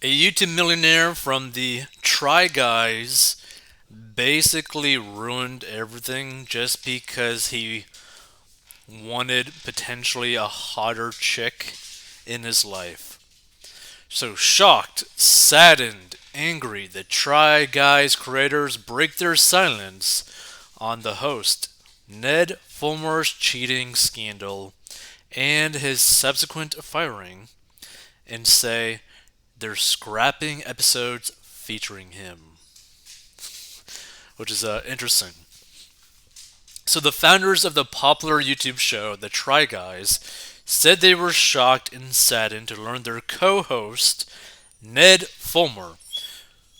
A YouTube millionaire from the Try Guys basically ruined everything just because he wanted potentially a hotter chick in his life. So shocked, saddened, angry, the Try Guys creators break their silence on the host, Ned Fulmer's cheating scandal, and his subsequent firing, and say they're scrapping episodes featuring him, which is interesting. So the founders of the popular YouTube show, The Try Guys, said they were shocked and saddened to learn their co-host, Ned Fulmer,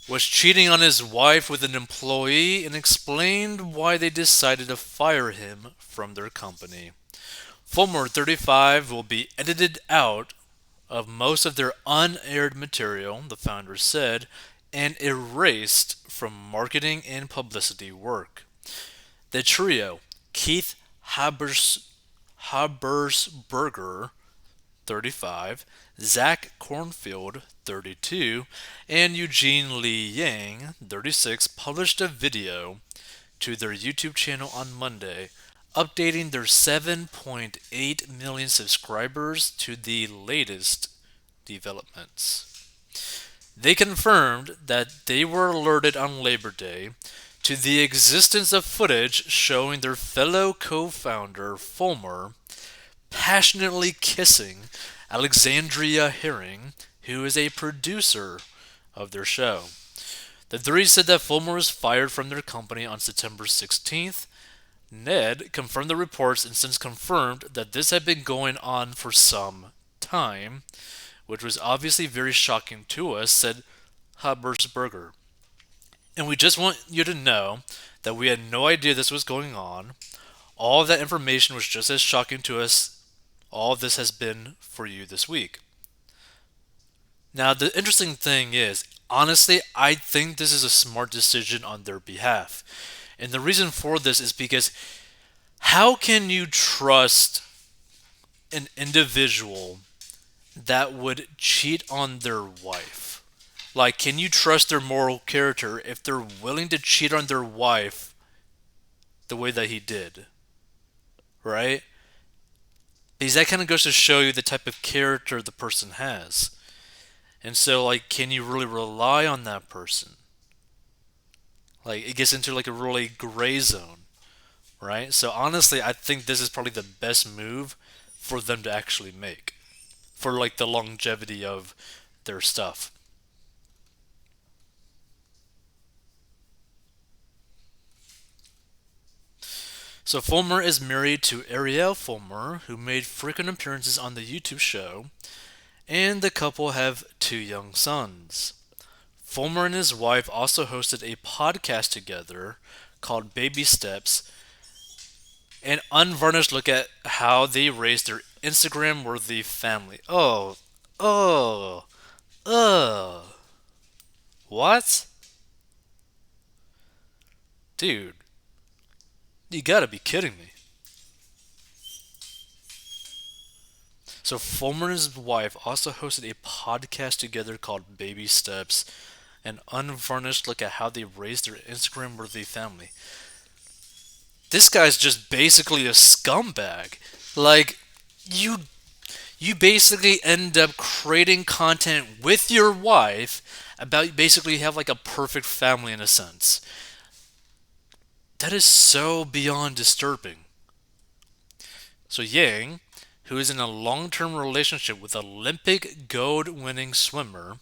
was cheating on his wife with an employee and explained why they decided to fire him from their company. Fulmer, 35, will be edited out of most of their unaired material, the founders said, and erased from marketing and publicity work. The trio, Keith Habersberger, 35, Zach Cornfield, 32, and Eugene Lee Yang, 36, published a video to their YouTube channel on Monday, updating their 7.8 million subscribers to the latest developments. They confirmed that they were alerted on Labor Day to the existence of footage showing their fellow co founder, Fulmer, passionately kissing Alexandria Herring, who is a producer of their show. The three said that Fulmer was fired from their company on September 16th. Ned confirmed the reports and since confirmed that this had been going on for some time, which was obviously very shocking to us, said Habersberger. And we just want you to know that we had no idea this was going on. All of that information was just as shocking to us. All of this has been for you this week. Now, the interesting thing is, honestly, I think this is a smart decision on their behalf. And the reason for this is because how can you trust an individual that would cheat on their wife? Like, can you trust their moral character if they're willing to cheat on their wife the way that he did? Right? Because that kind of goes to show you the type of character the person has. And so, like, can you really rely on that person? Like, it gets into like a really gray zone, right? So, honestly, I think this is probably the best move for them to actually make for like the longevity of their stuff. So Fulmer is married to Ariel Fulmer, who made frequent appearances on the YouTube show, and the couple have two young sons. Fulmer and his wife also hosted a podcast together called Baby Steps, an unvarnished look at how they raised their Instagram worthy family. Oh, uh, what? Dude, you gotta be kidding me. So Fulmer and his wife also hosted a podcast together called Baby Steps, an unvarnished look at how they raised their Instagram worthy family. This guy's just basically a scumbag. Like, you you basically end up creating content with your wife about basically have like a perfect family in a sense. That is so beyond disturbing. So Yang, who is in a long-term relationship with Olympic gold winning swimmer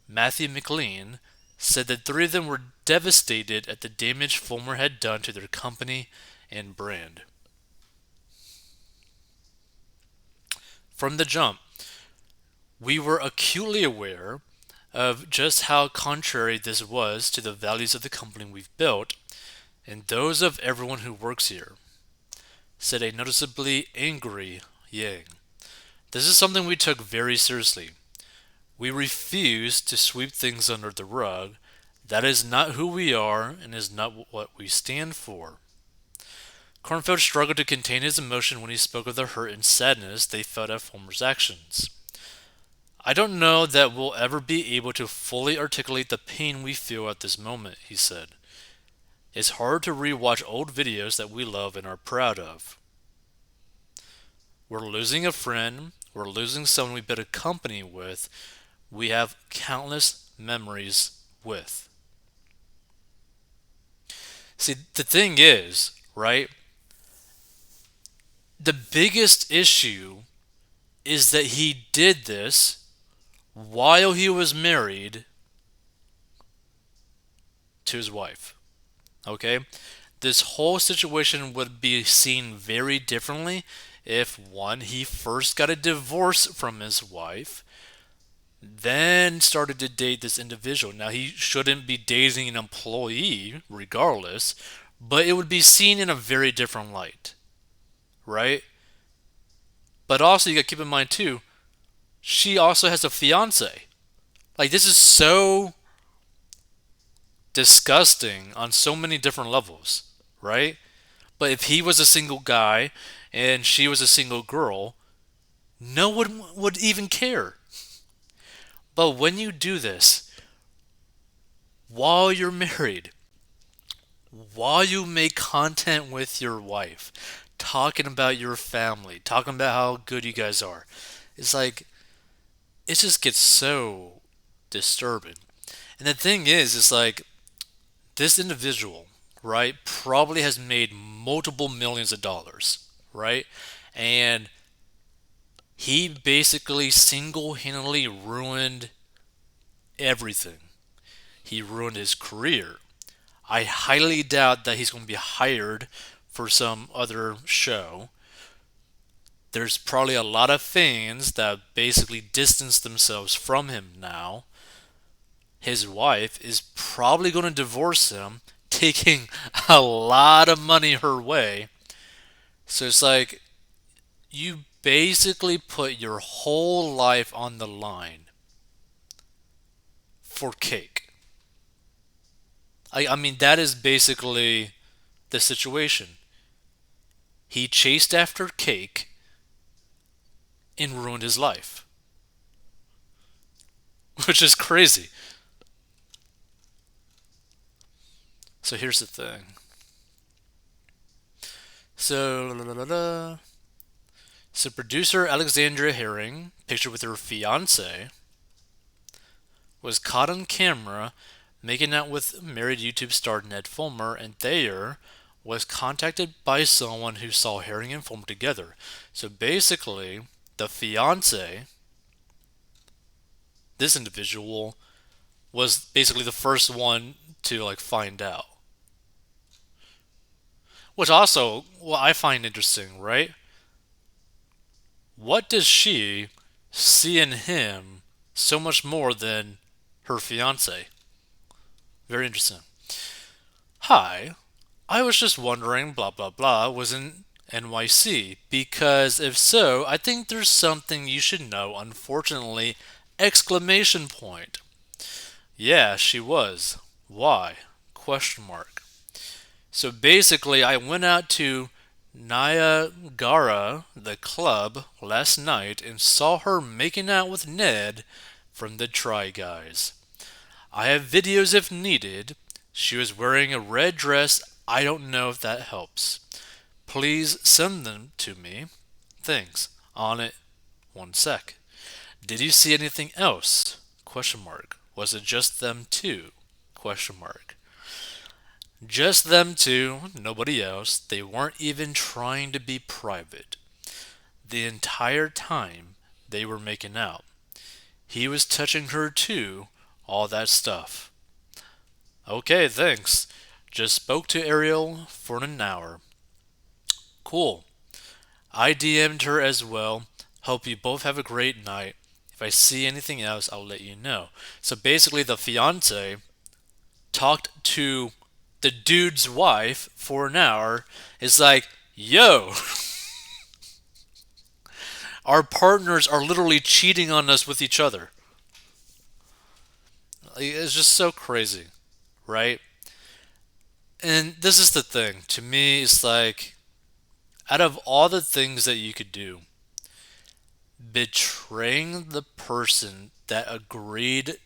Matthew McLean, said that three of them were devastated at the damage Fulmer had done to their company and brand. From the jump, we were acutely aware of just how contrary this was to the values of the company we've built and those of everyone who works here, said a noticeably angry Yang. This is something we took very seriously. We refuse to sweep things under the rug. That is not who we are and is not what we stand for. Cornfield struggled to contain his emotion when he spoke of the hurt and sadness they felt at Fulmer's actions. I don't know that we'll ever be able to fully articulate the pain we feel at this moment, he said. It's hard to rewatch old videos that we love and are proud of. We're losing a friend, we're losing someone we've been a company with, we have countless memories with. See, the thing is, right? The biggest issue is that he did this while he was married to his wife. Okay? This whole situation would be seen very differently if one, he first got a divorce from his wife, then started to date this individual. Now, he shouldn't be dating an employee, regardless, but it would be seen in a very different light, right? But also, you gotta keep in mind, too, she also has a fiance. Like, this is so disgusting on so many different levels, right? But if he was a single guy and she was a single girl, no one would even care. But when you do this while you're married, while you make content with your wife, talking about your family, talking about how good you guys are, it's like, it just gets so disturbing. And the thing is, it's like, this individual, right, probably has made multiple millions of dollars, right? And he basically single handedly ruined everything. He ruined his career. I highly doubt that he's going to be hired for some other show. There's probably a lot of fans that basically distance themselves from him now. His wife is probably going to divorce him, taking a lot of money her way. So it's like you basically put your whole life on the line for cake. I mean, that is basically the situation. He chased after cake and ruined his life, which is crazy. So here's the thing. So, la, la, la, la. So producer Alexandria Herring, pictured with her fiance, was caught on camera making out with married YouTube star Ned Fulmer, and Thayer was contacted by someone who saw Herring and Fulmer together. So basically, the fiance, this individual, was basically the first one to like find out. Which also, what I find interesting, right? What does she see in him so much more than her fiance? Very interesting. Hi, I was just wondering, blah blah blah, was in NYC, because if so, I think there's something you should know, unfortunately! Exclamation point. Yeah, she was. Why? Question mark. So basically, I went out to Niagara, the club, last night and saw her making out with Ned from the Try Guys. I have videos if needed. She was wearing a red dress. I don't know if that helps. Please send them to me. Thanks. On it. One sec. Did you see anything else? Question mark. Was it just them two? Question mark. Just them two, nobody else. They weren't even trying to be private. The entire time they were making out. He was touching her too, all that stuff. Okay, thanks. Just spoke to Ariel for an hour. Cool. I DM'd her as well. Hope you both have a great night. If I see anything else, I'll let you know. So basically, the fiance talked to the dude's wife for an hour. It's like, yo, our partners are literally cheating on us with each other. It's just so crazy, right? And this is the thing. To me, it's like, out of all the things that you could do, betraying the person that agreed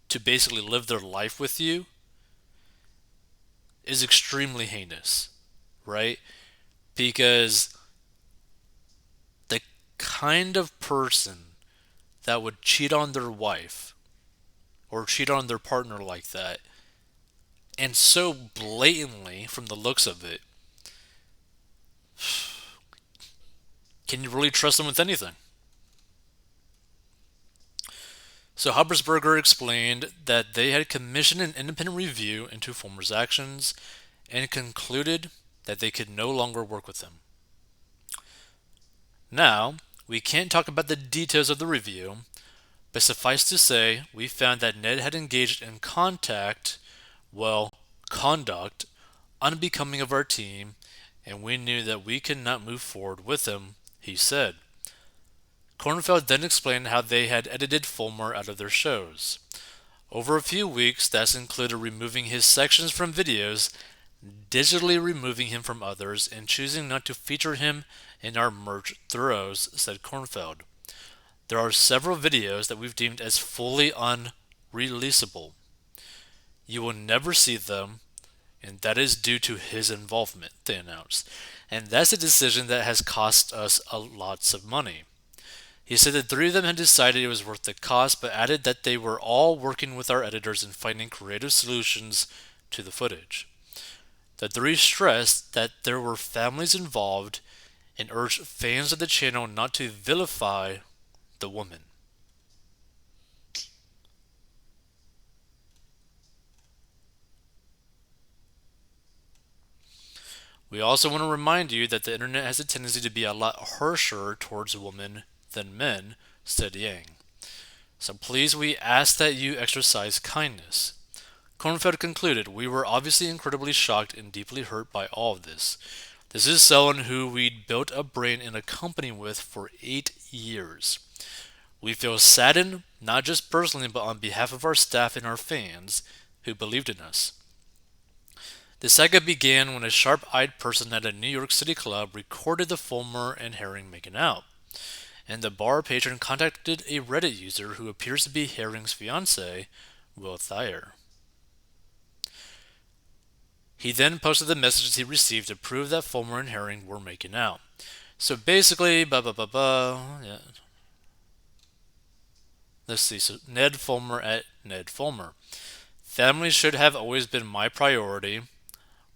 to basically live their life with you is extremely heinous, right? Because the kind of person that would cheat on their wife or cheat on their partner like that, and so blatantly from the looks of it, can you really trust them with anything? So Habersberger explained that they had commissioned an independent review into Fulmer's actions and concluded that they could no longer work with him. Now, we can't talk about the details of the review, but suffice to say, we found that Ned had engaged in conduct unbecoming of our team, and we knew that we could not move forward with him, he said. Kornfeld then explained how they had edited Fulmer out of their shows. Over a few weeks, that's included removing his sections from videos, digitally removing him from others, and choosing not to feature him in our merch throws, said Kornfeld. There are several videos that we've deemed as fully unreleasable. You will never see them, and that is due to his involvement, they announced. And that's a decision that has cost us lots of money. He said that three of them had decided it was worth the cost, but added that they were all working with our editors and finding creative solutions to the footage. The three stressed that there were families involved and urged fans of the channel not to vilify the woman. We also want to remind you that the internet has a tendency to be a lot harsher towards women than men, said Yang. So please, we ask that you exercise kindness. Kornfeld concluded, we were obviously incredibly shocked and deeply hurt by all of this. This is someone who we'd built a brand and a company with for 8 years. We feel saddened, not just personally, but on behalf of our staff and our fans who believed in us. The saga began when a sharp-eyed person at a New York City club recorded the Fulmer and Herring making out, and the bar patron contacted a Reddit user who appears to be Herring's fiance, Will Thayer. He then posted the messages he received to prove that Fulmer and Herring were making out. So basically, yeah. Let's see. So Ned Fulmer at Ned Fulmer. Family should have always been my priority,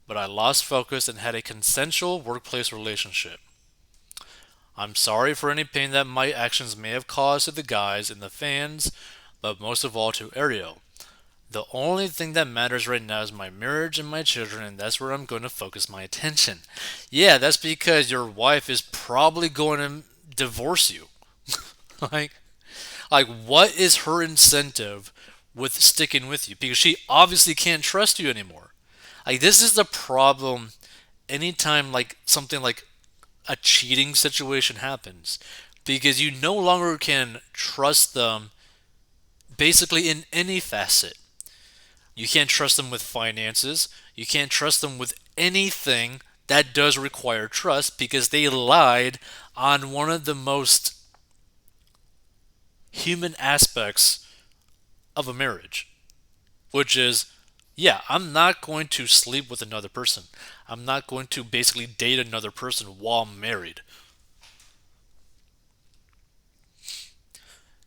but I lost focus and had a consensual workplace relationship. I'm sorry for any pain that my actions may have caused to the guys and the fans, but most of all to Ariel. The only thing that matters right now is my marriage and my children, and that's where I'm going to focus my attention. Yeah, that's because your wife is probably going to divorce you. like, what is her incentive with sticking with you? Because she obviously can't trust you anymore. This is the problem anytime, something like a cheating situation happens. Because you no longer can trust them basically in any facet. You can't trust them with finances. You can't trust them with anything that does require trust because they lied on one of the most human aspects of a marriage, which is, yeah, I'm not going to sleep with another person. I'm not going to basically date another person while I'm married.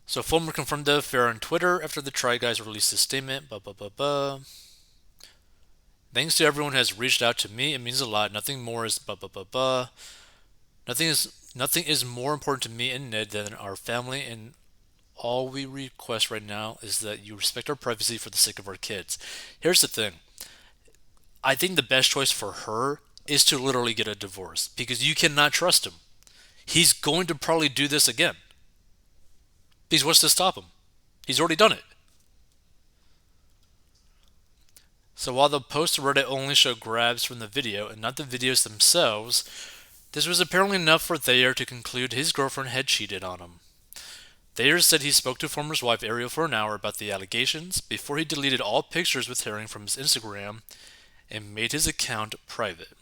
So Fulmer confirmed the affair on Twitter after the Try Guys released a statement. Thanks to everyone who has reached out to me. It means a lot. Nothing more is Nothing is more important to me and Ned than our family, and all we request right now is that you respect our privacy for the sake of our kids. Here's the thing. I think the best choice for her is to literally get a divorce because you cannot trust him. He's going to probably do this again. Because what's to stop him? He's already done it. So while the posts to Reddit only show grabs from the video and not the videos themselves, this was apparently enough for Thayer to conclude his girlfriend had cheated on him. Thayer said he spoke to Fulmer's wife Ariel for an hour about the allegations before he deleted all pictures with Herring from his Instagram and made his account private.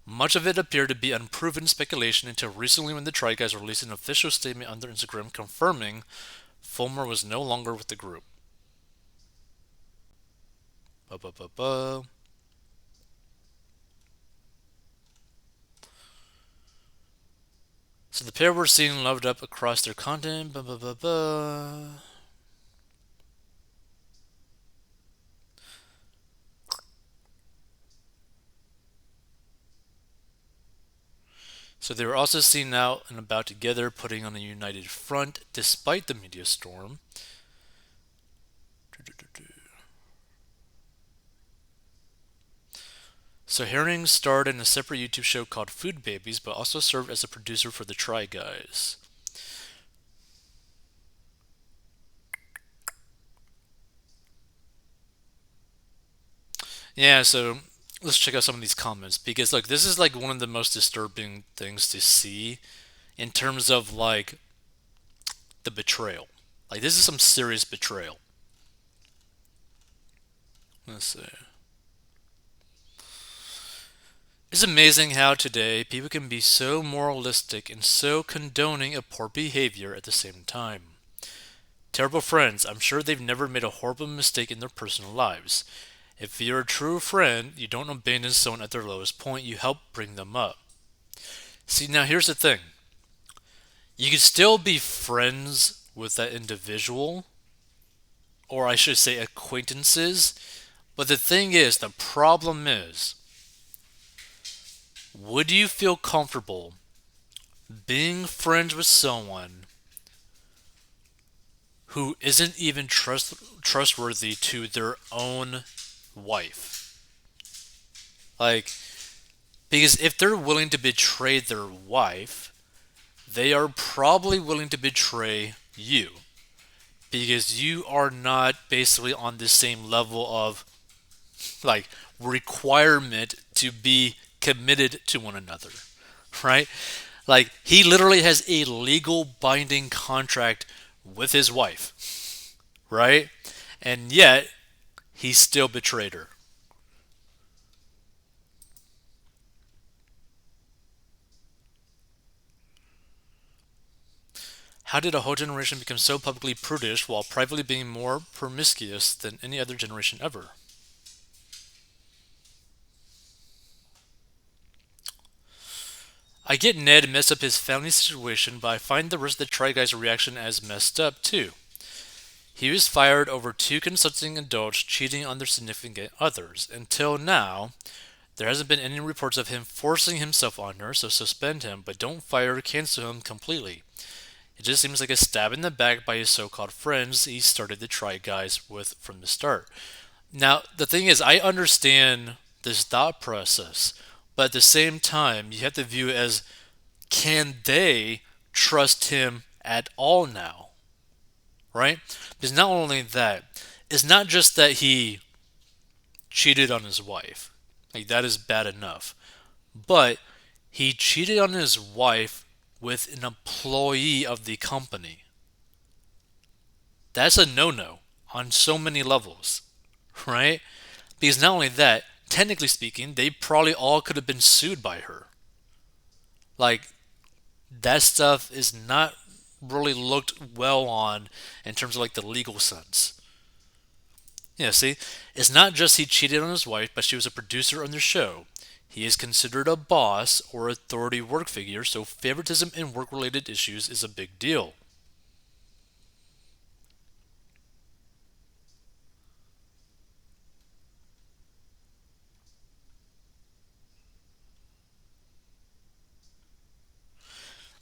Much of it appeared to be unproven speculation until recently when the Try Guys released an official statement on their Instagram confirming Fulmer was no longer with the group. Ba, ba, ba, ba. So the pair were seen loved up across their content. Ba, ba, ba, ba. So they were also seen out and about together, putting on a united front despite the media storm. So Herring starred in a separate YouTube show called Food Babies, but also served as a producer for the Try Guys. Yeah, so let's check out some of these comments because like this is like one of the most disturbing things to see in terms of like the betrayal. Like this is some serious betrayal. Let's see. It's amazing how today people can be so moralistic and so condoning of poor behavior at the same time. Terrible friends, I'm sure they've never made a horrible mistake in their personal lives. If you're a true friend, you don't abandon someone at their lowest point, you help bring them up. See, now here's the thing. You can still be friends with that individual, or I should say acquaintances, but the thing is, the problem is, would you feel comfortable being friends with someone who isn't even trustworthy to their own wife? Like, because if they're willing to betray their wife, they are probably willing to betray you because you are not basically on the same level of like requirement to be committed to one another, right? Like he literally has a legal binding contract with his wife, right? And yet he still betrayed her. How did a whole generation become so publicly prudish while privately being more promiscuous than any other generation ever? I get Ned messed up his family situation, but I find the rest of the Try Guys' reaction as messed up too. He was fired over two consenting adults cheating on their significant others. Until now, there hasn't been any reports of him forcing himself on her, so suspend him, but don't fire or cancel him completely. It just seems like a stab in the back by his so-called friends he started the Try Guys with from the start. Now, the thing is, I understand this thought process, but at the same time, you have to view it as can they trust him at all now? Right? Because not only that, it's not just that he cheated on his wife, like that is bad enough, but he cheated on his wife with an employee of the company. That's a no no on so many levels, right? Because not only that, technically speaking, they probably all could have been sued by her. Like, that stuff is not really looked well on in terms of like the legal sense. Yeah, see, it's not just he cheated on his wife, but she was a producer on the show. He is considered a boss or authority work figure, so favoritism in work related issues is a big deal.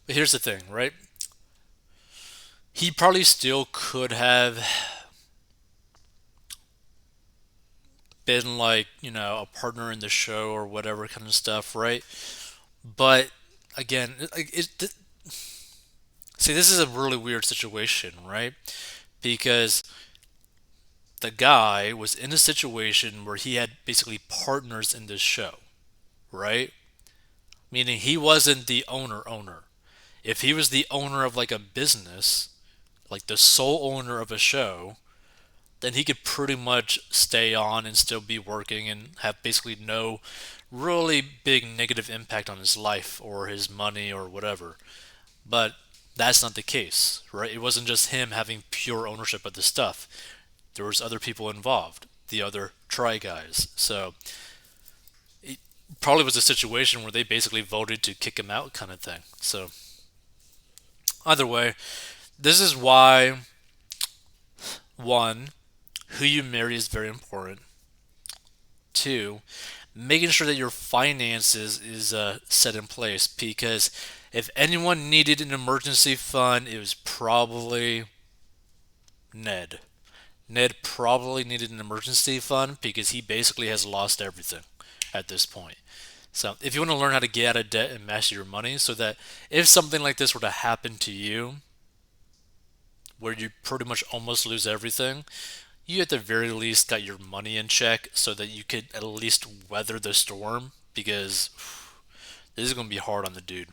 But here's the thing, right? He probably still could have been like, a partner in the show or whatever kind of stuff, right? But again, see, this is a really weird situation, right? Because the guy was in a situation where he had basically partners in this show, right? Meaning he wasn't the owner. If he was the owner of like a business, like the sole owner of a show, then he could pretty much stay on and still be working and have basically no really big negative impact on his life or his money or whatever. But that's not the case, right? It wasn't just him having pure ownership of the stuff. There was other people involved, the other try guys. So it probably was a situation where they basically voted to kick him out kind of thing. So either way, this is why one, who you marry is very important. Two, making sure that your finances is set in place, because if anyone needed an emergency fund, it was probably Ned. Ned probably needed an emergency fund because he basically has lost everything at this point. So, if you want to learn how to get out of debt and master your money so that if something like this were to happen to you, where you pretty much almost lose everything, you at the very least got your money in check so that you could at least weather the storm because this is going to be hard on the dude.